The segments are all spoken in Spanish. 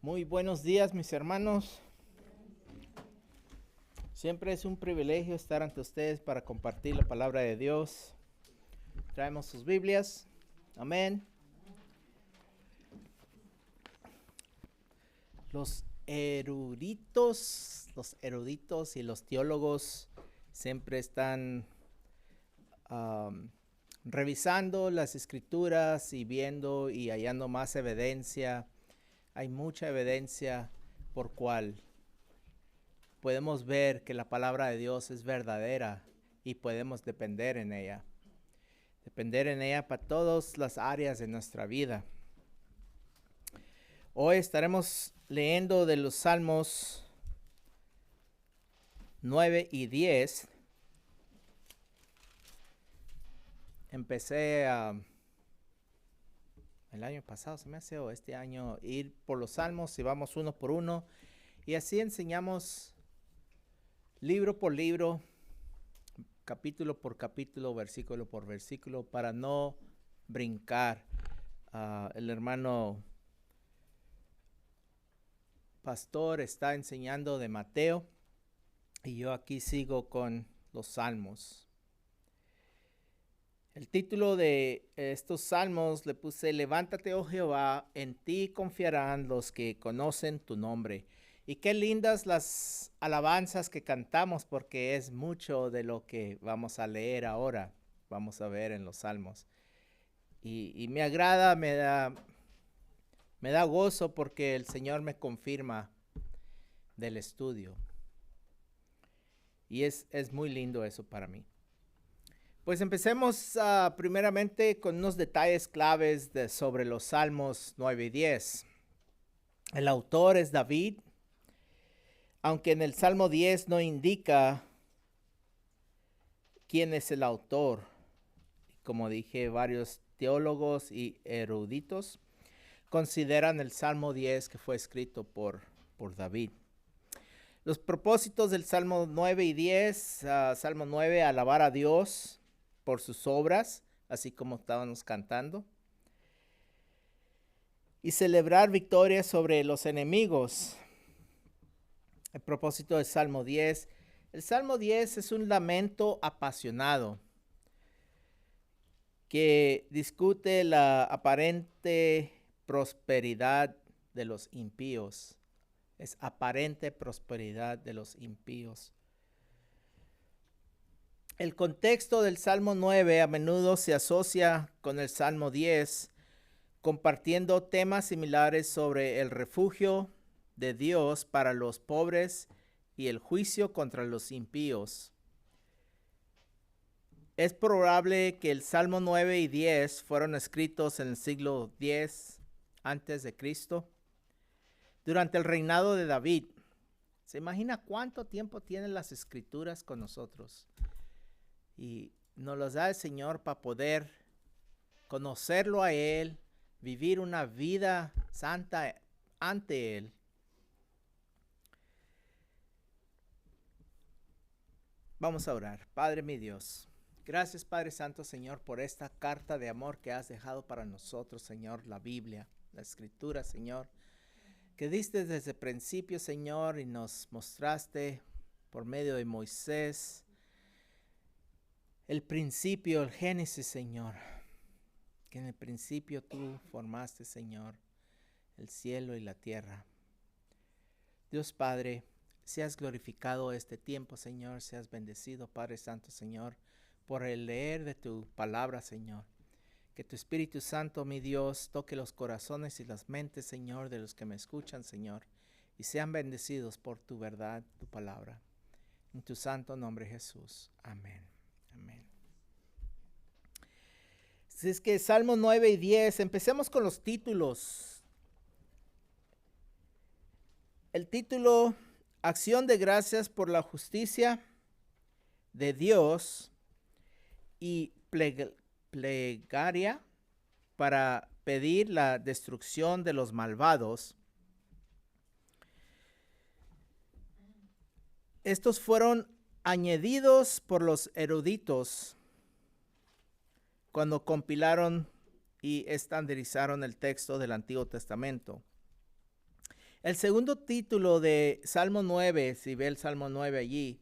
Muy buenos días, mis hermanos. Siempre es un privilegio estar ante ustedes para compartir la palabra de Dios. Traemos sus Biblias. Amén. Los eruditos y los teólogos siempre están revisando las escrituras y viendo y hallando más evidencia. Hay mucha evidencia por cual podemos ver que la palabra de Dios es verdadera y podemos depender en ella. Depender en ella para todas las áreas de nuestra vida. Hoy estaremos leyendo de los Salmos 9 y 10. Empecé el año pasado, se me hace, o este año, ir por los Salmos y vamos uno por uno. Y así enseñamos libro por libro, capítulo por capítulo, versículo por versículo, para no brincar. El hermano pastor está enseñando de Mateo y yo aquí sigo con los Salmos. El título de estos salmos le puse: Levántate, oh Jehová, en ti confiarán los que conocen tu nombre. Y qué lindas las alabanzas que cantamos, porque es mucho de lo que vamos a leer ahora, vamos a ver en los salmos. Y me agrada, me da gozo, porque el Señor me confirma del estudio. Y es muy lindo eso para mí. Pues empecemos primeramente con unos detalles claves sobre los Salmos 9 y 10. El autor es David, aunque en el Salmo 10 no indica quién es el autor. Como dije, varios teólogos y eruditos consideran el Salmo 10 que fue escrito por David. Los propósitos del Salmo 9 y 10, Salmo 9, alabar a Dios por sus obras, así como estábamos cantando, y celebrar victorias sobre los enemigos. El propósito del Salmo 10. El Salmo 10 es un lamento apasionado que discute la aparente prosperidad de los impíos. Es aparente prosperidad de los impíos. El contexto del Salmo 9 a menudo se asocia con el Salmo 10, compartiendo temas similares sobre el refugio de Dios para los pobres y el juicio contra los impíos. Es probable que el Salmo 9 y 10 fueron escritos en el siglo X antes de Cristo, durante el reinado de David. ¿Se imagina cuánto tiempo tienen las escrituras con nosotros? Y nos las da el Señor para poder conocerlo a Él, vivir una vida santa ante Él. Vamos a orar. Padre mi Dios, gracias, Padre Santo, Señor, por esta carta de amor que has dejado para nosotros, Señor, la Biblia, la Escritura, Señor, que diste desde el principio, Señor, y nos mostraste por medio de Moisés el principio, el Génesis, Señor, que en el principio tú formaste, Señor, el cielo y la tierra. Dios Padre, seas glorificado este tiempo, Señor, seas bendecido, Padre Santo, Señor, por el leer de tu palabra, Señor. Que tu Espíritu Santo, mi Dios, toque los corazones y las mentes, Señor, de los que me escuchan, Señor, y sean bendecidos por tu verdad, tu palabra. En tu santo nombre, Jesús. Amén. Amén. Si es que Salmo 9 y 10, empecemos con los títulos. El título: Acción de gracias por la justicia de Dios, y plegaria para pedir la destrucción de los malvados. Estos fueron añadidos por los eruditos cuando compilaron y estandarizaron el texto del Antiguo Testamento. El segundo título de Salmo 9, si ve el Salmo 9 allí,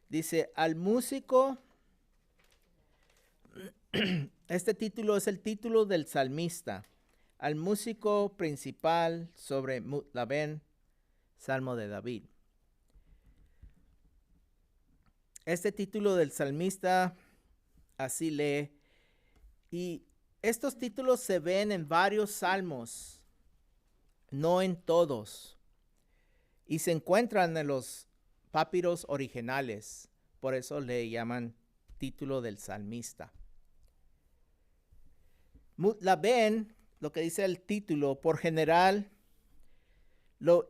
dice, al músico, este título es el título del salmista, al músico principal sobre Mutlaben, Salmo de David. Este título del salmista así lee, y estos títulos se ven en varios salmos, no en todos, y se encuentran en los papiros originales, por eso le llaman título del salmista. Mutlaben, lo que dice el título, por general lo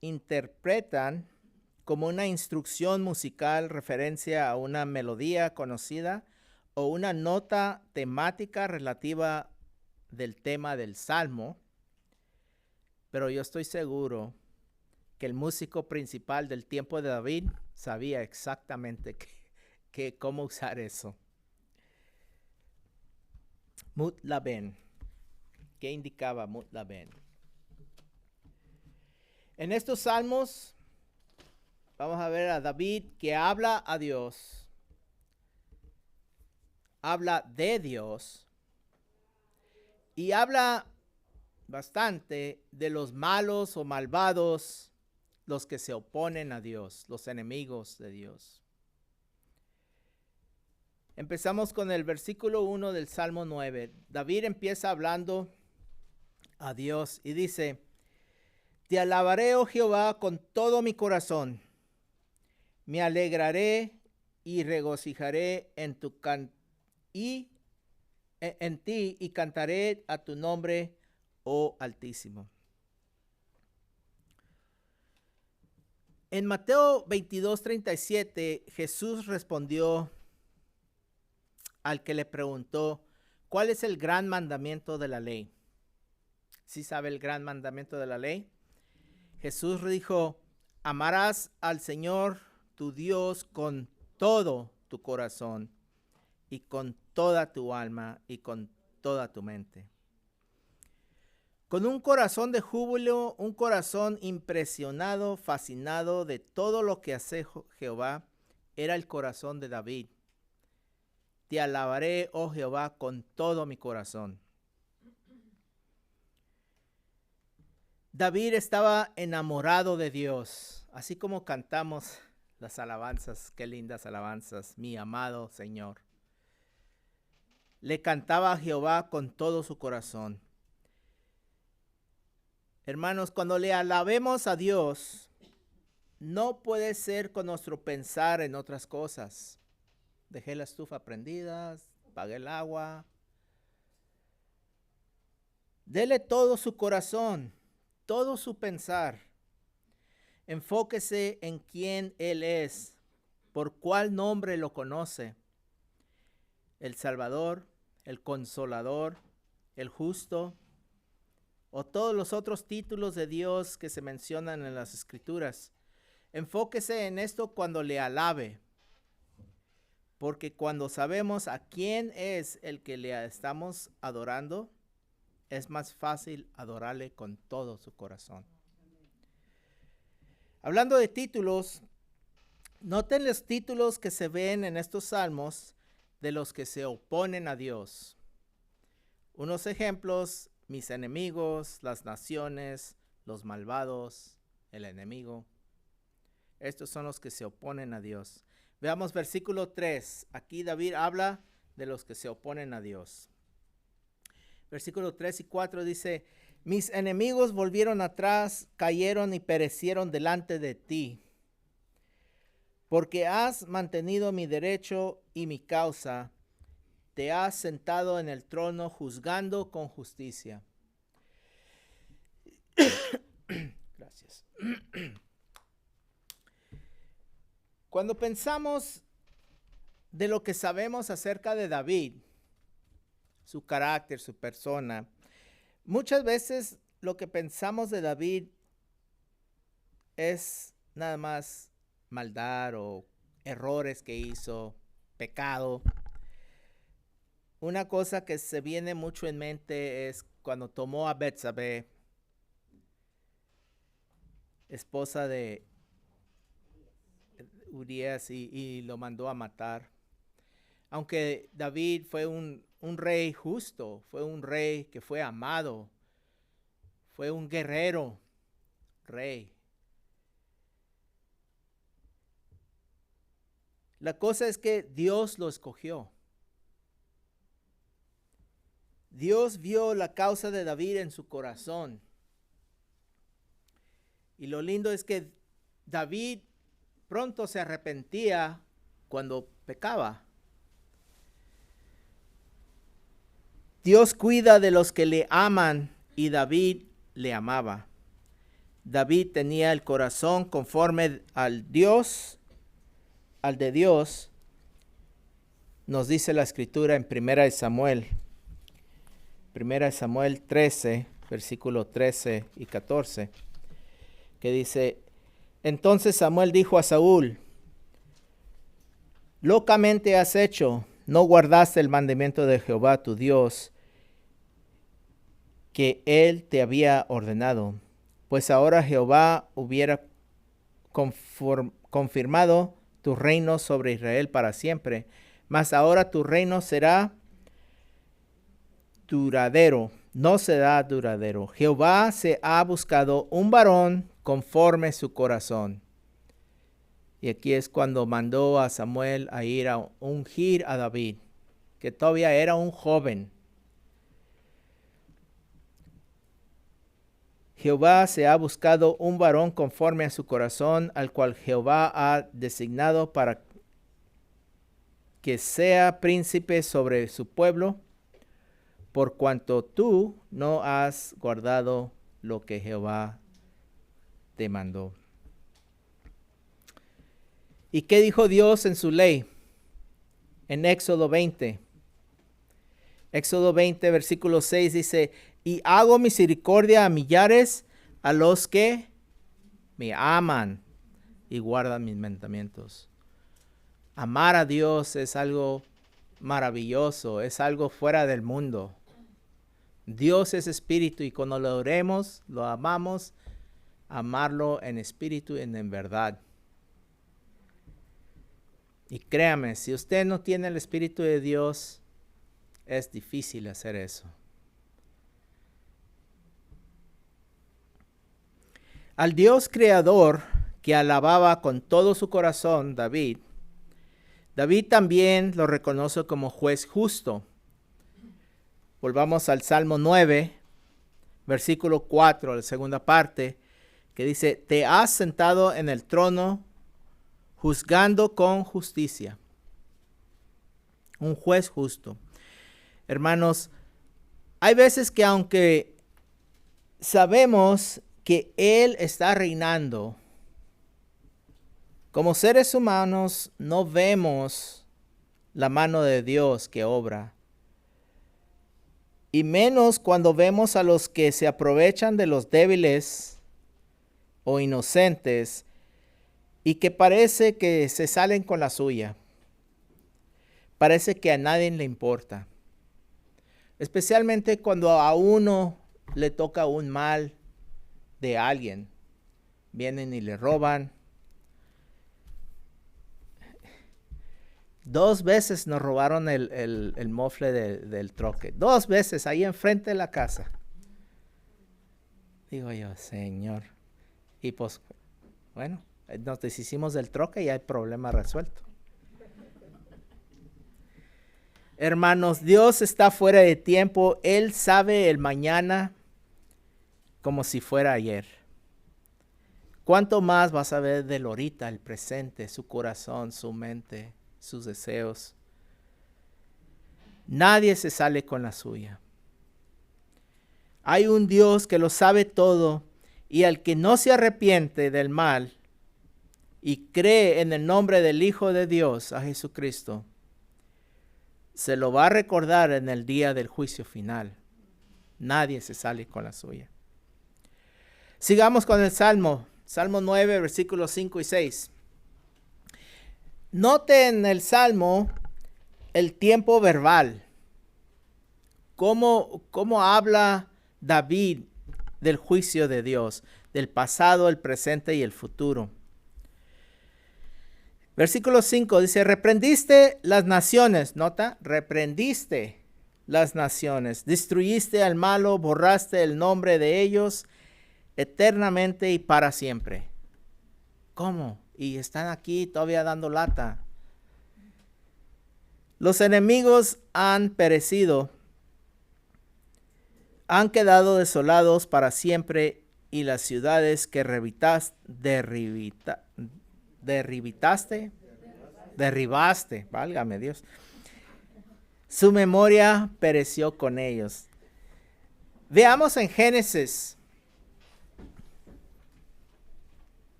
interpretan como una instrucción musical, referencia a una melodía conocida o una nota temática relativa del tema del salmo, pero yo estoy seguro que el músico principal del tiempo de David sabía exactamente cómo usar eso. Mutlaben. ¿Qué indicaba Mutlaben? En estos salmos vamos a ver a David que habla a Dios, habla de Dios y habla bastante de los malos o malvados, los que se oponen a Dios, los enemigos de Dios. Empezamos con el versículo 1 del Salmo 9. David empieza hablando a Dios y dice, te alabaré, oh Jehová, con todo mi corazón. Me alegraré y regocijaré en ti y cantaré a tu nombre, oh Altísimo. En Mateo 22:37, Jesús respondió al que le preguntó, ¿cuál es el gran mandamiento de la ley? ¿Sí sabe el gran mandamiento de la ley? Jesús dijo, amarás al Señor tu Dios con todo tu corazón y con toda tu alma y con toda tu mente. Con un corazón de júbilo, un corazón impresionado, fascinado de todo lo que hace Jehová, era el corazón de David. Te alabaré, oh Jehová, con todo mi corazón. David estaba enamorado de Dios, así como cantamos las alabanzas, qué lindas alabanzas, mi amado Señor. Le cantaba a Jehová con todo su corazón. Hermanos, cuando le alabemos a Dios, no puede ser con nuestro pensar en otras cosas. Dejé la estufa prendida, apagué el agua. Dele todo su corazón, todo su pensar. Enfóquese en quién Él es, por cuál nombre lo conoce. El Salvador, el Consolador, el Justo, o todos los otros títulos de Dios que se mencionan en las Escrituras. Enfóquese en esto cuando le alabe, porque cuando sabemos a quién es el que le estamos adorando, es más fácil adorarle con todo su corazón. Hablando de títulos, noten los títulos que se ven en estos salmos de los que se oponen a Dios. Unos ejemplos, mis enemigos, las naciones, los malvados, el enemigo. Estos son los que se oponen a Dios. Veamos versículo 3. Aquí David habla de los que se oponen a Dios. Versículo 3 y 4 dice, mis enemigos volvieron atrás, cayeron y perecieron delante de ti. Porque has mantenido mi derecho y mi causa, te has sentado en el trono juzgando con justicia. Gracias. Cuando pensamos de lo que sabemos acerca de David, su carácter, su persona, muchas veces lo que pensamos de David es nada más maldad o errores que hizo, pecado. Una cosa que se viene mucho en mente es cuando tomó a Betsabé esposa de Urías y lo mandó a matar. Aunque David fue un rey justo, fue un rey que fue amado, fue un guerrero rey. La cosa es que Dios lo escogió. Dios vio la causa de David en su corazón. Y lo lindo es que David pronto se arrepentía cuando pecaba. Dios cuida de los que le aman y David le amaba. David tenía el corazón conforme al de Dios, nos dice la escritura en 1 Samuel 13, versículo 13 y 14, que dice: entonces Samuel dijo a Saúl: locamente has hecho, no guardaste el mandamiento de Jehová tu Dios, que él te había ordenado. Pues ahora Jehová hubiera confirmado tu reino sobre Israel para siempre, mas ahora tu reino será duradero, no será duradero. Jehová se ha buscado un varón conforme su corazón. Y aquí es cuando mandó a Samuel a ir a ungir a David, que todavía era un joven. Jehová se ha buscado un varón conforme a su corazón, al cual Jehová ha designado para que sea príncipe sobre su pueblo, por cuanto tú no has guardado lo que Jehová te mandó. ¿Y qué dijo Dios en su ley? En Éxodo 20. Éxodo 20, versículo 6 dice: y hago misericordia a millares a los que me aman y guardan mis mandamientos. Amar a Dios es algo maravilloso, es algo fuera del mundo. Dios es espíritu y cuando lo oremos, lo amamos, amarlo en espíritu y en verdad. Y créame, si usted no tiene el espíritu de Dios, es difícil hacer eso. Al Dios creador que alababa con todo su corazón David también lo reconoce como juez justo. Volvamos al Salmo 9, versículo 4, la segunda parte, que dice: te has sentado en el trono juzgando con justicia. Un juez justo. Hermanos, hay veces que aunque sabemos que Él está reinando, como seres humanos no vemos la mano de Dios que obra. Y menos cuando vemos a los que se aprovechan de los débiles o inocentes y que parece que se salen con la suya. Parece que a nadie le importa. Especialmente cuando a uno le toca un mal de alguien. Vienen y le roban. 2 veces nos robaron el mofle del troque. 2 veces ahí enfrente de la casa. Digo yo, Señor. Y pues, bueno, nos deshicimos del troque y hay problema resuelto. Hermanos, Dios está fuera de tiempo. Él sabe el mañana como si fuera ayer. ¿Cuánto más vas a ver del ahorita, el presente, su corazón, su mente, sus deseos? Nadie se sale con la suya. Hay un Dios que lo sabe todo y al que no se arrepiente del mal y cree en el nombre del Hijo de Dios, a Jesucristo, se lo va a recordar en el día del juicio final. Nadie se sale con la suya. Sigamos con el Salmo 9, versículos 5 y 6. Note en el Salmo el tiempo verbal. Cómo habla David del juicio de Dios, del pasado, el presente y el futuro. Versículo 5 dice, reprendiste las naciones, nota, reprendiste las naciones, destruiste al malo, borraste el nombre de ellos eternamente y para siempre. ¿Cómo? Y están aquí todavía dando lata. Los enemigos han perecido, han quedado desolados para siempre, y las ciudades que derribaste, válgame Dios, su memoria pereció con ellos. Veamos en Génesis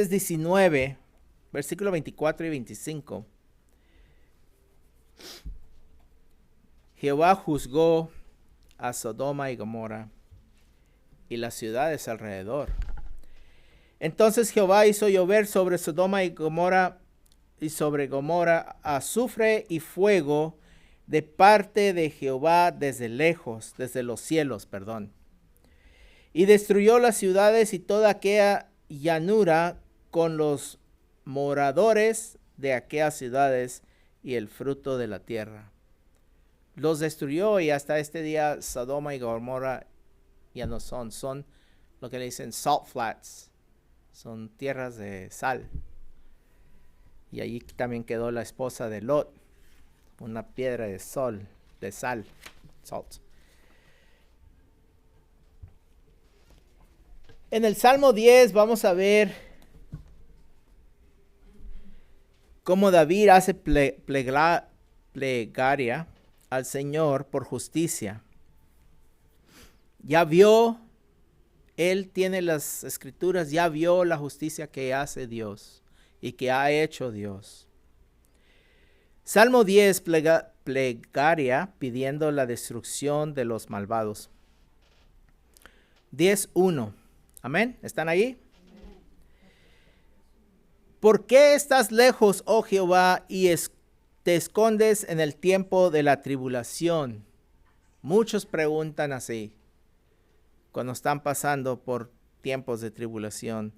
19, versículo 24 y 25. Jehová juzgó a Sodoma y Gomorra y las ciudades alrededor. Entonces Jehová hizo llover sobre Sodoma y sobre Gomorra azufre y fuego de parte de Jehová desde lejos, desde los cielos, y destruyó las ciudades y toda aquella llanura con los moradores de aquellas ciudades y el fruto de la tierra. Los destruyó, y hasta este día Sodoma y Gomorra ya no son lo que le dicen salt flats, son tierras de sal. Y allí también quedó la esposa de Lot, una piedra de sal, salt. En el Salmo 10 vamos a ver cómo David hace plegaria al Señor por justicia. Ya vio, él tiene las escrituras, ya vio la justicia que hace Dios y que ha hecho Dios. Salmo 10, plegaria pidiendo la destrucción de los malvados. 10:1. Amén. ¿Están ahí? ¿Por qué estás lejos, oh Jehová, y te escondes en el tiempo de la tribulación? Muchos preguntan así cuando están pasando por tiempos de tribulación.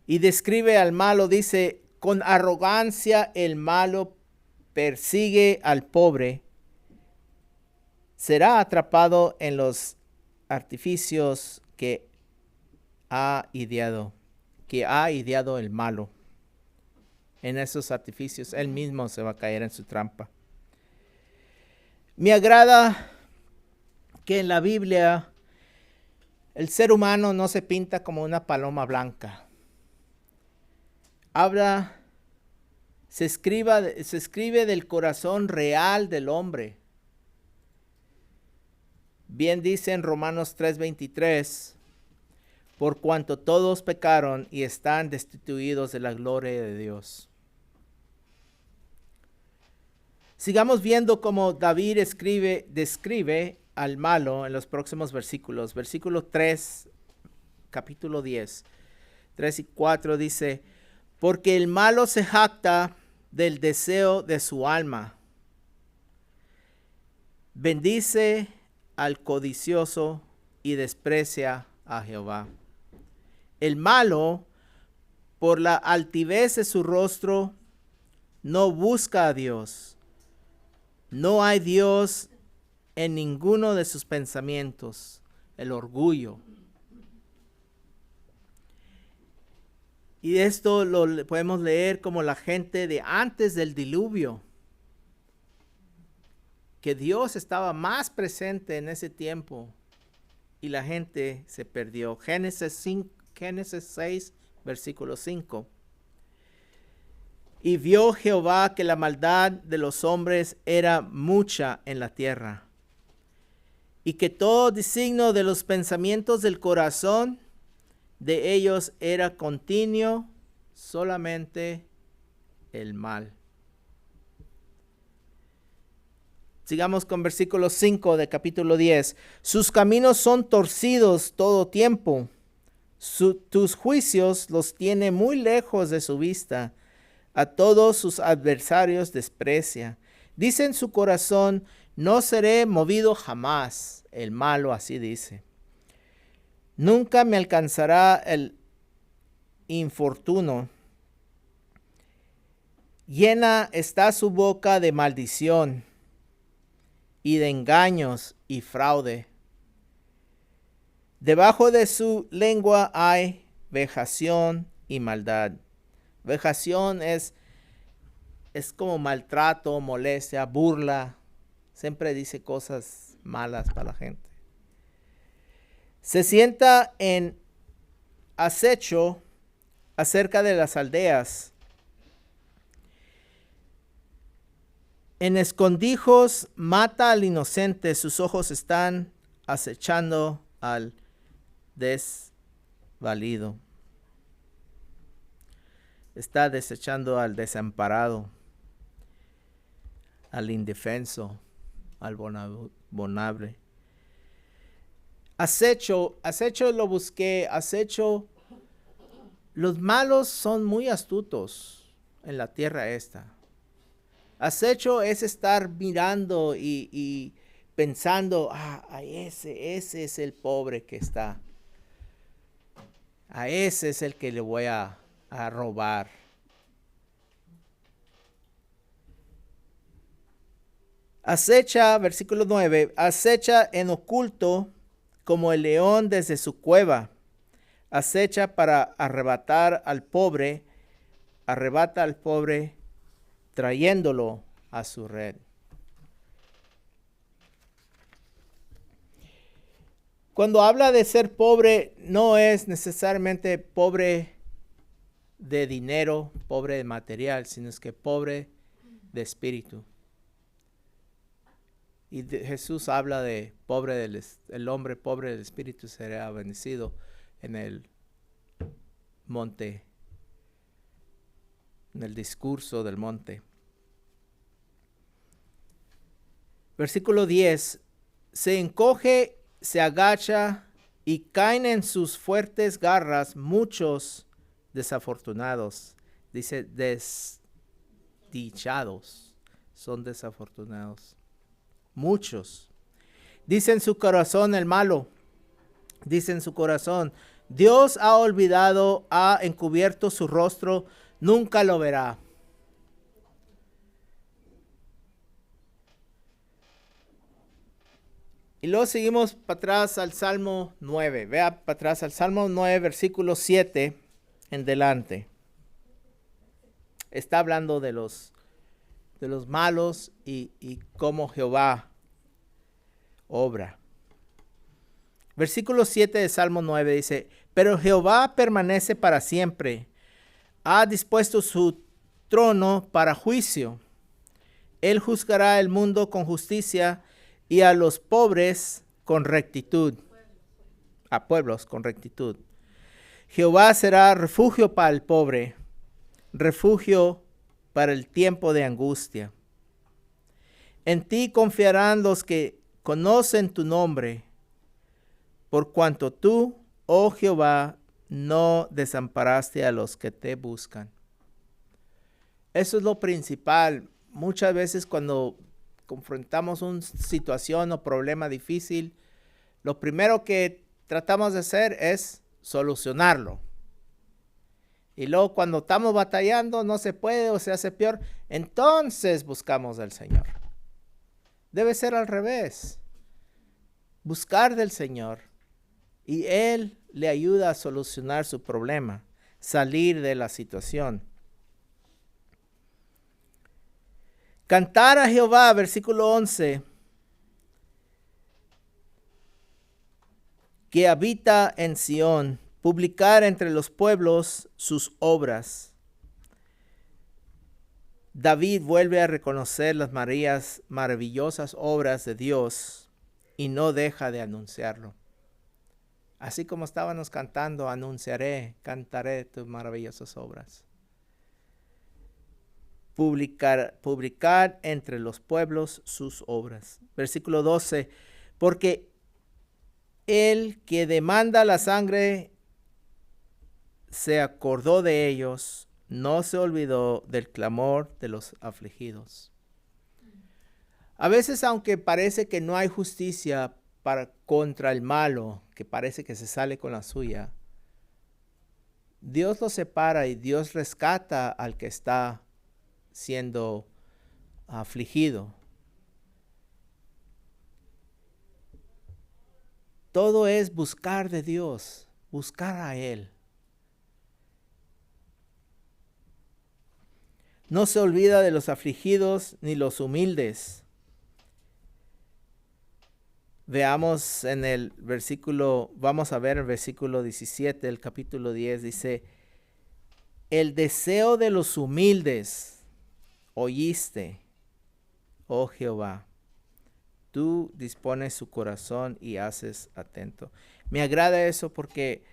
Y describe al malo, dice, con arrogancia el malo persigue al pobre, será atrapado en los artificios que ha ideado el malo. En esos artificios, él mismo se va a caer en su trampa. Me agrada que en la Biblia el ser humano no se pinta como una paloma blanca. Se escribe del corazón real del hombre. Bien dice en Romanos 3:23, por cuanto todos pecaron y están destituidos de la gloria de Dios. Sigamos viendo cómo David describe al malo en los próximos versículos. Versículo 3, capítulo 10, 3 y 4 dice, porque el malo se jacta del deseo de su alma. Bendice al codicioso y desprecia a Jehová. El malo, por la altivez de su rostro, no busca a Dios. No hay Dios en ninguno de sus pensamientos. El orgullo. Y esto lo podemos leer como la gente de antes del diluvio. Que Dios estaba más presente en ese tiempo y la gente se perdió. Génesis 6, versículo 5. Y vio Jehová que la maldad de los hombres era mucha en la tierra, y que todo designio de los pensamientos del corazón de ellos era continuo, solamente el mal. Sigamos con versículo 5 de capítulo 10. Sus caminos son torcidos todo tiempo. Tus juicios los tiene muy lejos de su vista. A todos sus adversarios desprecia. Dice en su corazón, No seré movido jamás, el malo así dice. Nunca me alcanzará el infortunio. Llena está su boca de maldición y de engaños y fraude. Debajo de su lengua hay vejación y maldad. Vejación es como maltrato, molestia, burla. Siempre dice cosas malas para la gente. Se sienta en acecho acerca de las aldeas. En escondrijos mata al inocente, sus ojos están acechando al desvalido. Está desechando al desamparado, al indefenso, al vulnerable. Acecho lo busqué, acecho. Los malos son muy astutos en la tierra esta. Acecho es estar mirando y pensando, ese es el pobre que está. A ese es el que le voy a robar. Acecha, versículo 9, acecha en oculto como el león desde su cueva. Acecha para arrebata al pobre trayéndolo a su red. Cuando habla de ser pobre, no es necesariamente pobre de dinero, pobre de material, sino es que pobre de espíritu. Y Jesús habla de pobre el hombre pobre del espíritu será bendecido en el monte, en el discurso del monte. Versículo 10, se encoge, se agacha y caen en sus fuertes garras muchos desafortunados. Dice desdichados, son desafortunados. Muchos. Dice en su corazón el malo, dice en su corazón, Dios ha olvidado, ha encubierto su rostro, nunca lo verá. Y luego seguimos para atrás al Salmo 9. Vea para atrás al Salmo 9, versículo 7 en delante. Está hablando de los malos y cómo Jehová obra. Versículo 7 de Salmo 9 dice, pero Jehová permanece para siempre, ha dispuesto su trono para juicio. Él juzgará el mundo con justicia y a los pobres con rectitud. A pueblos con rectitud. Jehová será refugio para el pobre, refugio para el tiempo de angustia. En ti confiarán los que conocen tu nombre, por cuanto tú, oh Jehová, no desamparaste a los que te buscan. Eso es lo principal. Muchas veces cuando confrontamos una situación o problema difícil, lo primero que tratamos de hacer es solucionarlo. Y luego cuando estamos batallando, no se puede o se hace peor, entonces buscamos al Señor. Debe ser al revés. Buscar del Señor y Él le ayuda a solucionar su problema, salir de la situación. Cantar a Jehová, versículo 11, que habita en Sión, publicar entre los pueblos sus obras. David vuelve a reconocer las maravillosas obras de Dios y no deja de anunciarlo. Así como estábamos cantando, cantaré tus maravillosas obras. Publicar entre los pueblos sus obras. Versículo 12, porque el que demanda la sangre se acordó de ellos, no se olvidó del clamor de los afligidos. A veces, aunque parece que no hay justicia contra el malo, que parece que se sale con la suya, Dios lo separa y Dios rescata al que está siendo afligido. Todo es buscar de Dios, buscar a Él. No se olvida de los afligidos ni los humildes. Veamos en el versículo, vamos a ver el versículo 17 del capítulo 10, dice, el deseo de los humildes oíste, oh Jehová. Tú dispones su corazón y haces atento. Me agrada eso porque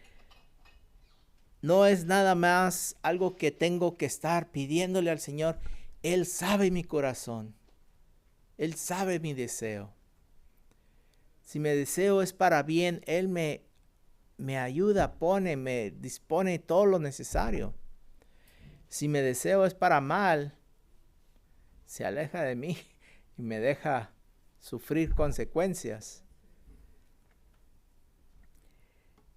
no es nada más algo que tengo que estar pidiéndole al Señor. Él sabe mi corazón. Él sabe mi deseo. Si mi deseo es para bien, Él me ayuda, me dispone todo lo necesario. Si mi deseo es para mal, se aleja de mí y me deja sufrir consecuencias.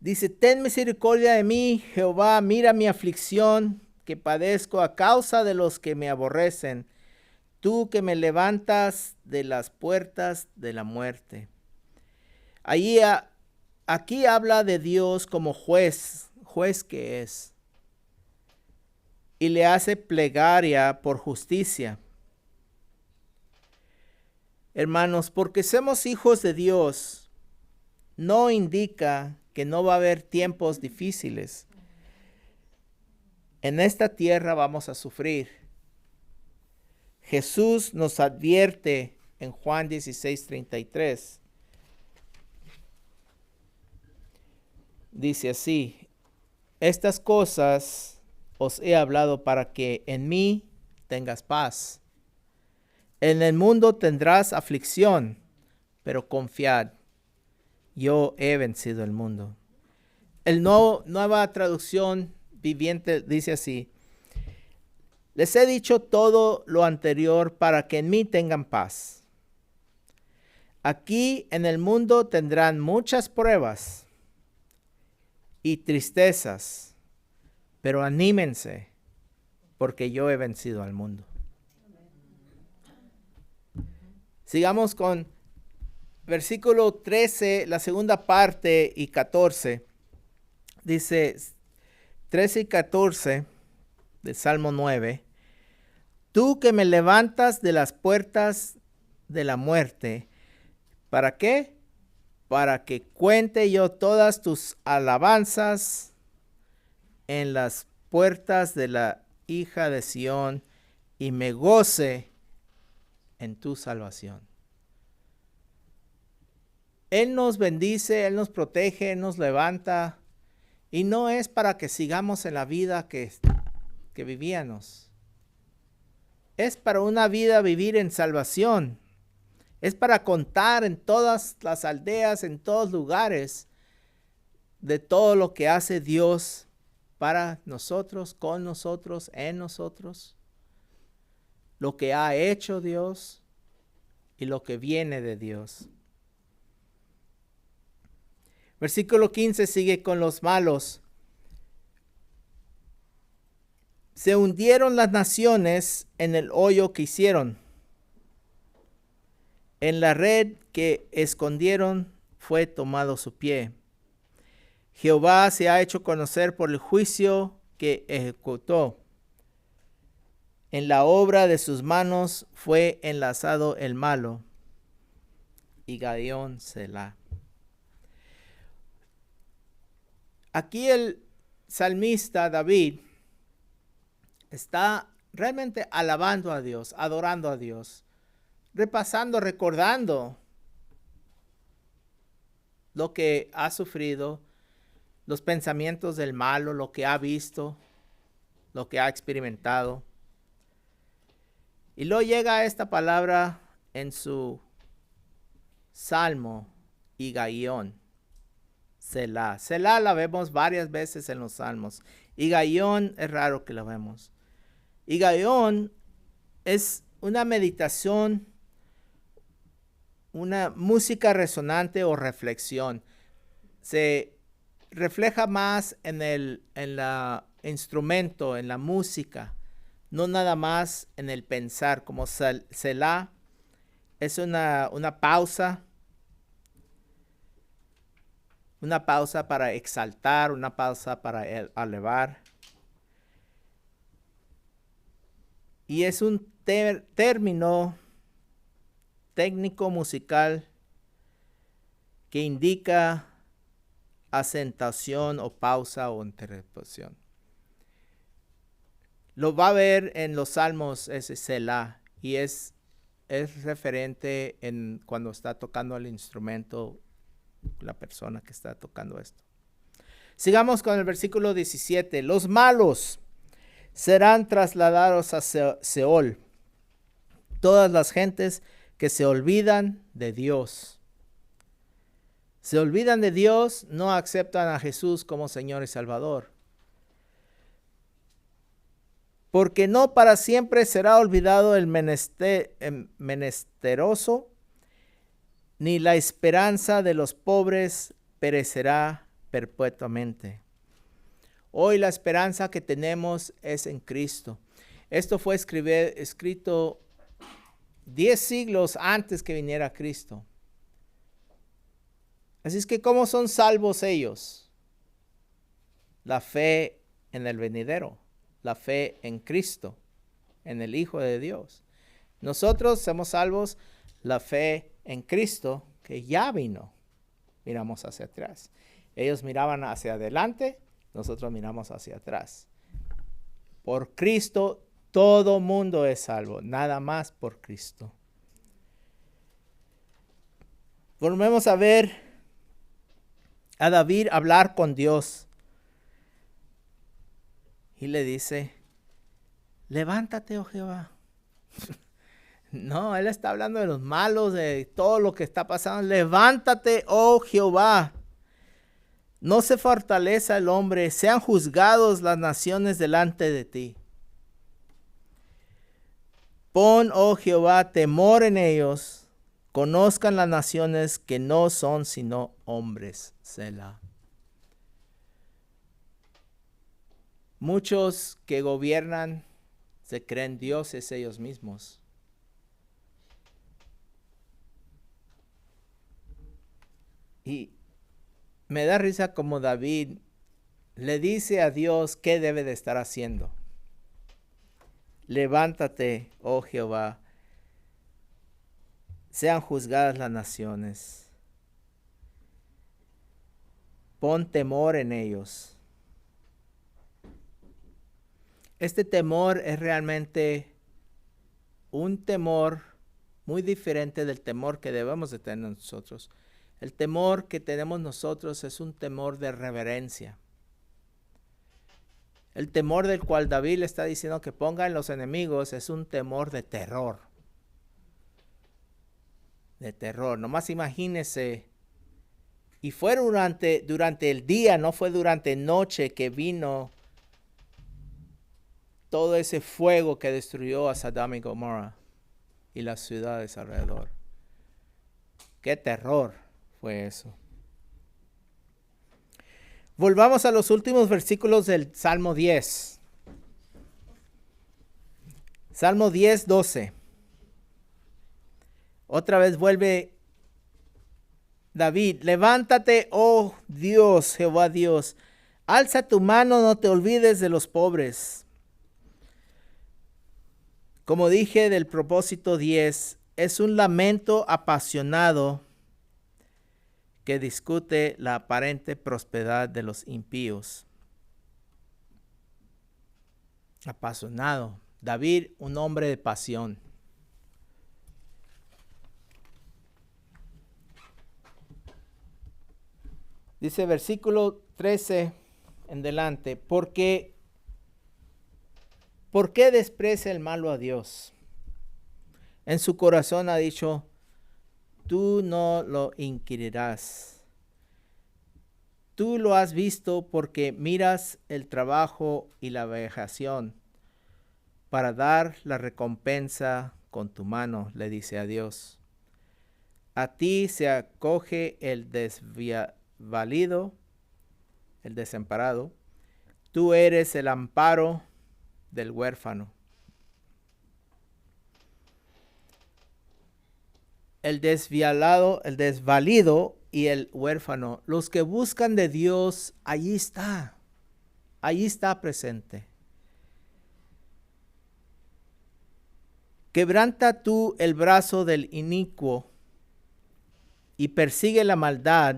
Dice, ten misericordia de mí, Jehová, mira mi aflicción que padezco a causa de los que me aborrecen, tú que me levantas de las puertas de la muerte. Aquí habla de Dios como juez que es, y le hace plegaria por justicia. Hermanos, porque somos hijos de Dios, no indica que no va a haber tiempos difíciles. En esta tierra vamos a sufrir. Jesús nos advierte en Juan 16:33. Dice así, estas cosas os he hablado para que en mí tengas paz. En el mundo tendrás aflicción, pero confiad, yo he vencido el mundo. Nueva traducción viviente dice así, les he dicho todo lo anterior para que en mí tengan paz. Aquí en el mundo tendrán muchas pruebas y tristezas, pero anímense, porque yo he vencido al mundo. Sigamos con versículo 13, la segunda parte y 14. Dice 13 y 14 del Salmo 9. Tú que me levantas de las puertas de la muerte. ¿Para qué? Para que cuente yo todas tus alabanzas en las puertas de la hija de Sión y me goce en tu salvación. Él nos bendice, Él nos protege, Él nos levanta. Y no es para que sigamos en la vida que vivíamos. Es para una vida vivir en salvación. Es para contar en todas las aldeas, en todos lugares, de todo lo que hace Dios para nosotros, con nosotros, en nosotros. Lo que ha hecho Dios y lo que viene de Dios. Versículo 15 sigue con los malos. Se hundieron las naciones en el hoyo que hicieron. En la red que escondieron fue tomado su pie. Jehová se ha hecho conocer por el juicio que ejecutó. En la obra de sus manos fue enlazado el malo. Y Gadión Selah. Aquí el salmista David está realmente alabando a Dios, adorando a Dios, repasando, recordando lo que ha sufrido, los pensamientos del malo, lo que ha visto, lo que ha experimentado. Y luego llega esta palabra en su salmo, Higaión, Selah. Selah la vemos varias veces en los salmos. Higaión es raro que la vemos. Higaión es una meditación, una música resonante o reflexión. Se refleja más en el instrumento, en la música, no nada más en el pensar, como Selah es una pausa para exaltar, una pausa para elevar. Y es un término técnico musical que indica asentación o pausa o interrupción. Lo va a ver en los salmos ese Selah, y es referente en cuando está tocando el instrumento la persona que está tocando esto. Sigamos con el versículo 17. Los malos serán trasladados a Seol, todas las gentes que se olvidan de Dios. Se olvidan de Dios, no aceptan a Jesús como Señor y Salvador. Porque no para siempre será olvidado el menesteroso, ni la esperanza de los pobres perecerá perpetuamente. Hoy la esperanza que tenemos es en Cristo. Esto fue escrito 10 siglos antes que viniera Cristo. Así es que, ¿cómo son salvos ellos? La fe en el venidero, la fe en Cristo, en el Hijo de Dios. Nosotros somos salvos la fe en Cristo que ya vino. Miramos hacia atrás. Ellos miraban hacia adelante, nosotros miramos hacia atrás. Por Cristo todo mundo es salvo, nada más por Cristo. Volvemos a ver a David hablar con Dios. Y le dice, levántate, oh Jehová. No, él está hablando de los malos, de todo lo que está pasando. Levántate, oh Jehová. No se fortaleza el hombre, sean juzgados las naciones delante de ti. Pon, oh Jehová, temor en ellos, conozcan las naciones que no son sino hombres. Selah. Muchos que gobiernan se creen dioses ellos mismos. Y me da risa como David le dice a Dios qué debe de estar haciendo. Levántate, oh Jehová, sean juzgadas las naciones. Pon temor en ellos. Este temor es realmente un temor muy diferente del temor que debemos de tener nosotros. El temor que tenemos nosotros es un temor de reverencia. El temor del cual David le está diciendo que pongan los enemigos es un temor de terror. De terror. Nomás imagínese. Y fue durante el día, no fue durante noche que vino todo ese fuego que destruyó a Sodoma y Gomorra y las ciudades alrededor. ¡Qué terror fue eso! Volvamos a los últimos versículos del Salmo 10. Salmo 10, 12. Otra vez vuelve David. Levántate, oh Dios, Jehová Dios. Alza tu mano, no te olvides de los pobres. Como dije del propósito 10, es un lamento apasionado que discute la aparente prosperidad de los impíos. Apasionado. David, un hombre de pasión. Dice versículo 13 en delante, ¿por qué desprecia el malo a Dios? En su corazón ha dicho, tú no lo inquirirás. Tú lo has visto porque miras el trabajo y la vejación para dar la recompensa con tu mano, le dice a Dios. A ti se acoge el desvalido, el desamparado. Tú eres el amparo del huérfano. El desvalido y el huérfano. Los que buscan de Dios, allí está presente. Quebranta tú el brazo del inicuo y persigue la maldad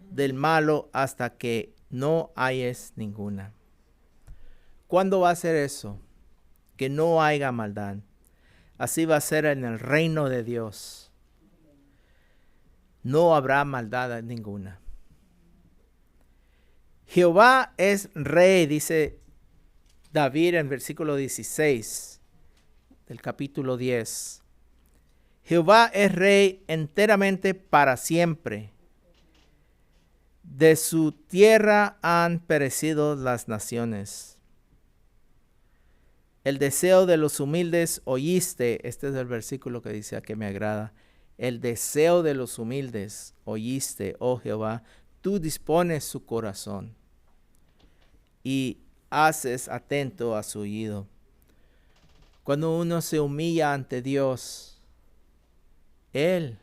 del malo hasta que no hayes ninguna. ¿Cuándo va a ser eso? Que no haya maldad. Así va a ser en el reino de Dios. No habrá maldad ninguna. Jehová es rey, dice David en versículo 16 del capítulo 10. Jehová es rey enteramente para siempre. De su tierra han perecido las naciones. El deseo de los humildes oíste. Este es el versículo que dice que me agrada. El deseo de los humildes oíste, oh Jehová. Tú dispones su corazón y haces atento a su oído. Cuando uno se humilla ante Dios, Él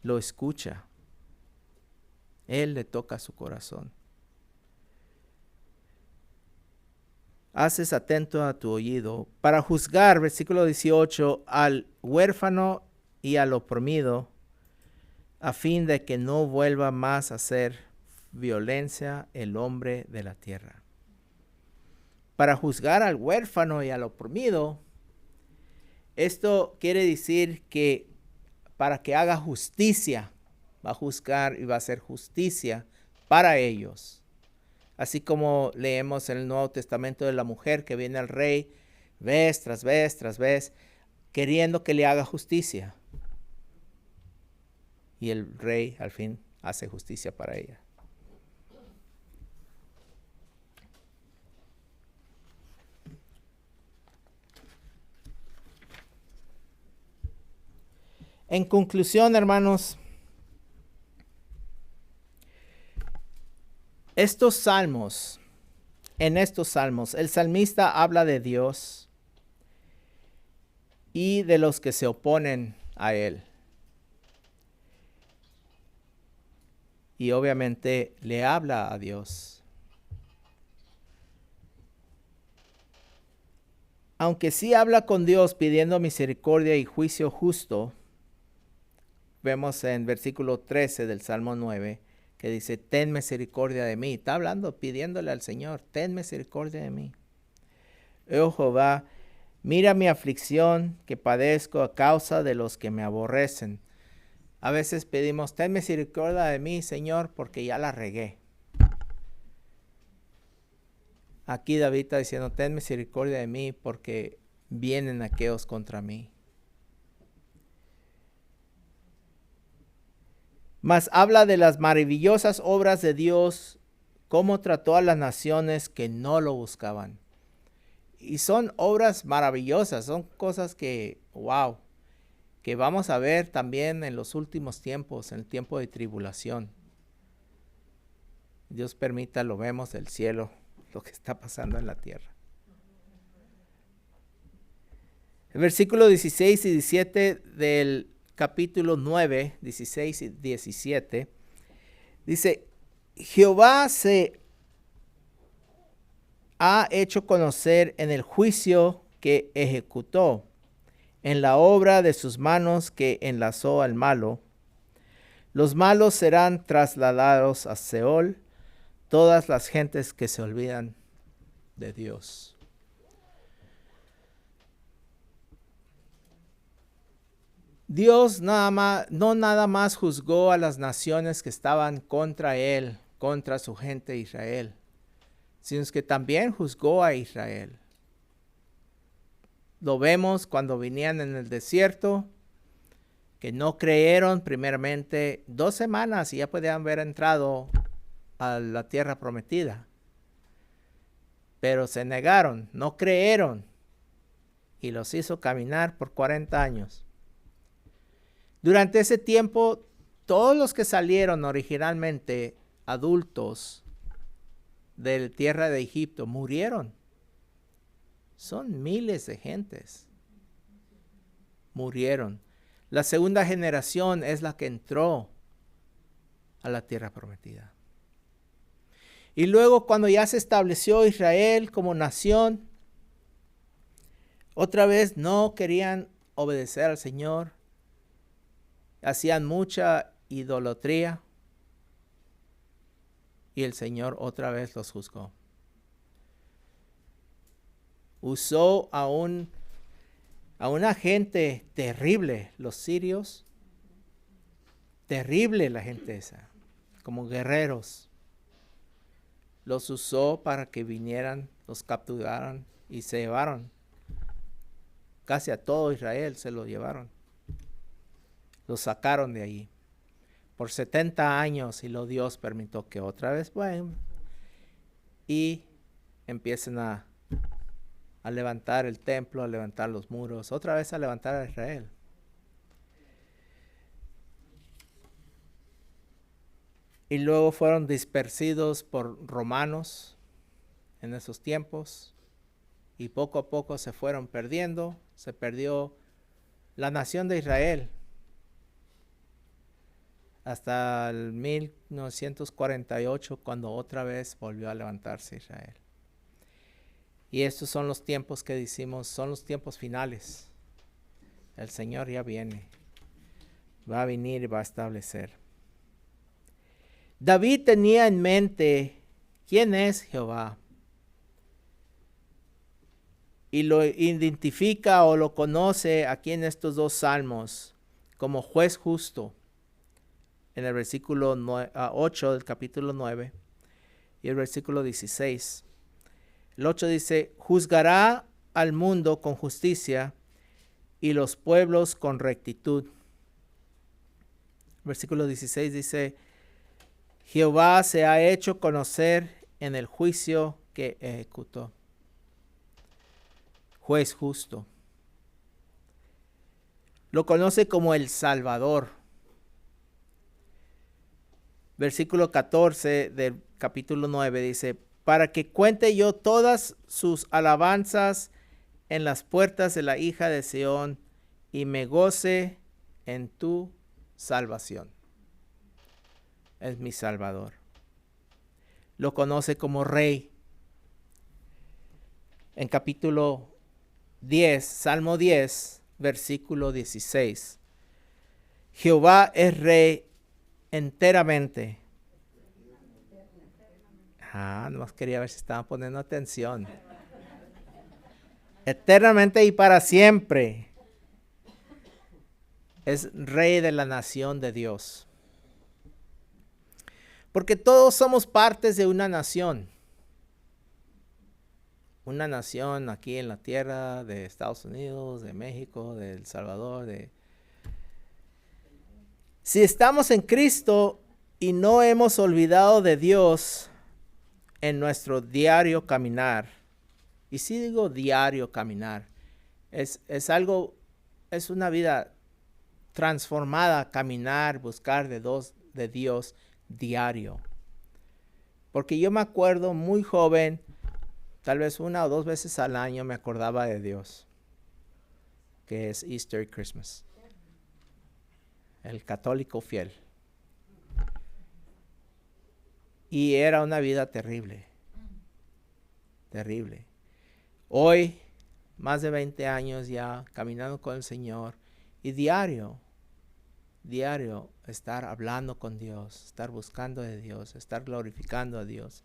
lo escucha. Él le toca su corazón. Haces atento a tu oído para juzgar, versículo 18, al huérfano y al oprimido, a fin de que no vuelva más a hacer violencia el hombre de la tierra. Para juzgar al huérfano y al oprimido, esto quiere decir que para que haga justicia, va a juzgar y va a hacer justicia para ellos. Así como leemos en el Nuevo Testamento de la mujer que viene al rey vez tras vez tras vez, queriendo que le haga justicia. Y el rey al fin hace justicia para ella. En conclusión, hermanos, en estos salmos, el salmista habla de Dios y de los que se oponen a Él. Y obviamente le habla a Dios. Aunque sí habla con Dios pidiendo misericordia y juicio justo, vemos en versículo 13 del Salmo 9, que dice, ten misericordia de mí. Está hablando, pidiéndole al Señor, ten misericordia de mí. Oh Jehová, mira mi aflicción que padezco a causa de los que me aborrecen. A veces pedimos, ten misericordia de mí, Señor, porque ya la regué. Aquí David está diciendo, ten misericordia de mí porque vienen aquellos contra mí. Mas habla de las maravillosas obras de Dios, cómo trató a las naciones que no lo buscaban. Y son obras maravillosas, son cosas que, wow, que vamos a ver también en los últimos tiempos, en el tiempo de tribulación. Dios permita, lo vemos del cielo, lo que está pasando en la tierra. El versículo 16 y 17 del capítulo 9, 16 y 17, dice, Jehová se ha hecho conocer en el juicio que ejecutó, en la obra de sus manos que enlazó al malo. Los malos serán trasladados a Seol, todas las gentes que se olvidan de Dios. Dios no nada más juzgó a las naciones que estaban contra él, contra su gente Israel, sino que también juzgó a Israel. Lo vemos cuando venían en el desierto, que no creyeron primeramente 2 semanas y ya podían haber entrado a la tierra prometida. Pero se negaron, no creyeron y los hizo caminar por 40 años. Durante ese tiempo, todos los que salieron originalmente adultos de la tierra de Egipto murieron. Son miles de gentes. Murieron. La segunda generación es la que entró a la tierra prometida. Y luego cuando ya se estableció Israel como nación, otra vez no querían obedecer al Señor. Hacían mucha idolatría. Y el Señor otra vez los juzgó. Usó a una gente terrible, los sirios. Terrible la gente esa, como guerreros. Los usó para que vinieran, los capturaran y se llevaron. Casi a todo Israel se lo llevaron. Los sacaron de allí. Por 70 años y lo Dios permitió que otra vez vayan y empiecen a levantar el templo, a levantar los muros, otra vez a levantar a Israel. Y luego fueron dispersidos por romanos en esos tiempos y poco a poco se fueron perdiendo, se perdió la nación de Israel. Hasta el 1948, cuando otra vez volvió a levantarse Israel. Y estos son los tiempos que decimos, son los tiempos finales. El Señor ya viene. Va a venir y va a establecer. David tenía en mente quién es Jehová. Y lo identifica o lo conoce aquí en estos dos salmos como juez justo. En el versículo 8 del capítulo 9 y el versículo 16. El 8 dice, juzgará al mundo con justicia y los pueblos con rectitud. Versículo 16 dice, Jehová se ha hecho conocer en el juicio que ejecutó. Juez justo. Lo conoce como el Salvador. Versículo 14 del capítulo 9 dice, para que cuente yo todas sus alabanzas en las puertas de la hija de Sión y me goce en tu salvación. Es mi Salvador. Lo conoce como Rey. En capítulo 10, Salmo 10, versículo 16. Jehová es Rey enteramente. Nomás quería ver si estaban poniendo atención. Eternamente y para siempre. Es Rey de la nación de Dios. Porque todos somos partes de una nación. Una nación aquí en la tierra de Estados Unidos, de México, de El Salvador. Si estamos en Cristo y no hemos olvidado de Dios en nuestro diario caminar, y si digo diario caminar, es una vida transformada, caminar, buscar de Dios diario. Porque yo me acuerdo muy joven, tal vez 1 o 2 veces al año me acordaba de Dios, que es Easter y Christmas. El católico fiel. Y era una vida terrible. Terrible. Hoy, más de 20 años ya caminando con el Señor y diario, estar hablando con Dios, estar buscando de Dios, estar glorificando a Dios,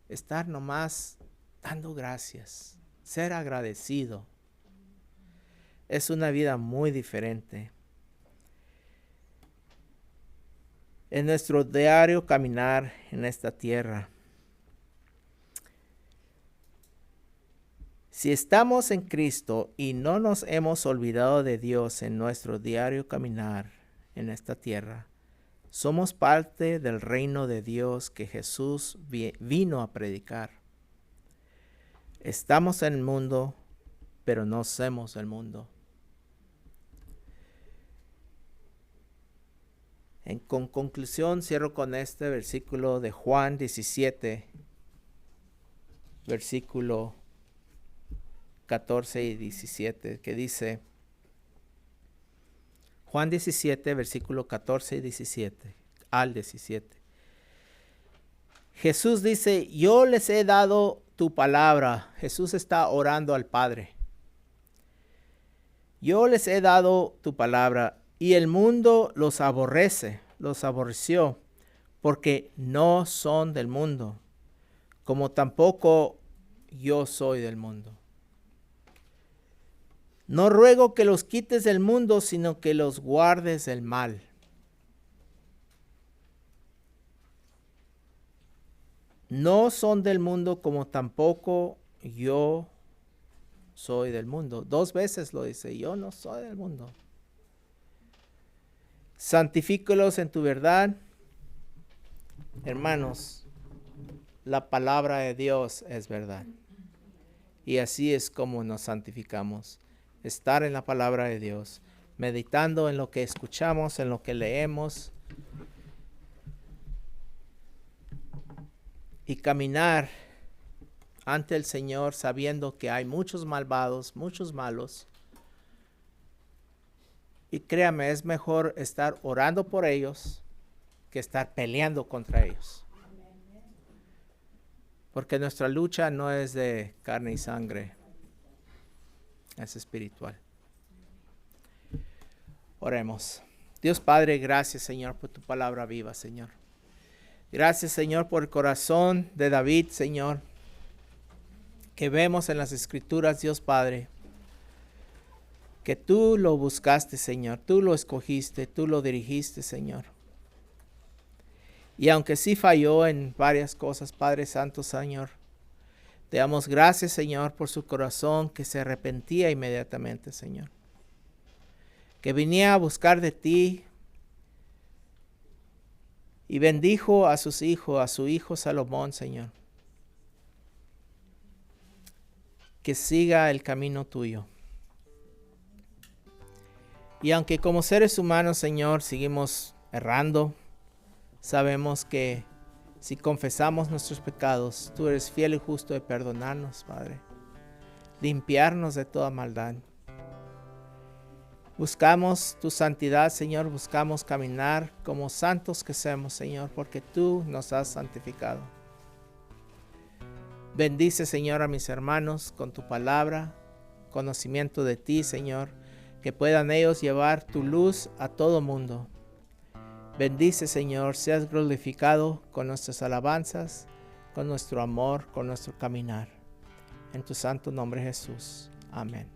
estar nomás dando gracias, ser agradecido. Es una vida muy diferente. En nuestro diario caminar en esta tierra. Si estamos en Cristo y no nos hemos olvidado de Dios en nuestro diario caminar en esta tierra, somos parte del reino de Dios que Jesús vino a predicar. Estamos en el mundo, pero no somos el mundo. Con conclusión, cierro con este versículo de Juan 17, versículo 14 y 17, que dice, Juan 17, versículo 14 y 17, al 17. Jesús dice, yo les he dado tu palabra. Jesús está orando al Padre. Yo les he dado tu palabra y el mundo los aborreció, porque no son del mundo, como tampoco yo soy del mundo. No ruego que los quites del mundo, sino que los guardes del mal. No son del mundo, como tampoco yo soy del mundo. 2 veces lo dice, yo no soy del mundo. Santifícalos en tu verdad. Hermanos, la palabra de Dios es verdad. Y así es como nos santificamos. Estar en la palabra de Dios, meditando en lo que escuchamos, en lo que leemos, y caminar ante el Señor sabiendo que hay muchos malvados, muchos malos. Y créame, es mejor estar orando por ellos que estar peleando contra ellos. Porque nuestra lucha no es de carne y sangre, es espiritual. Oremos. Dios Padre, gracias Señor por tu palabra viva, Señor. Gracias Señor por el corazón de David, Señor, que vemos en las Escrituras, Dios Padre, que tú lo buscaste, Señor, tú lo escogiste, tú lo dirigiste, Señor. Y aunque sí falló en varias cosas, Padre Santo, Señor, te damos gracias, Señor, por su corazón que se arrepentía inmediatamente, Señor. Que venía a buscar de ti y bendijo a sus hijos, a su hijo Salomón, Señor. Que siga el camino tuyo. Y aunque como seres humanos, Señor, seguimos errando, sabemos que si confesamos nuestros pecados, tú eres fiel y justo de perdonarnos, Padre. Limpiarnos de toda maldad. Buscamos tu santidad, Señor, buscamos caminar como santos que somos, Señor, porque tú nos has santificado. Bendice, Señor, a mis hermanos con tu palabra, conocimiento de ti, Señor, que puedan ellos llevar tu luz a todo mundo. Bendice, Señor, seas glorificado con nuestras alabanzas, con nuestro amor, con nuestro caminar. En tu santo nombre, Jesús. Amén.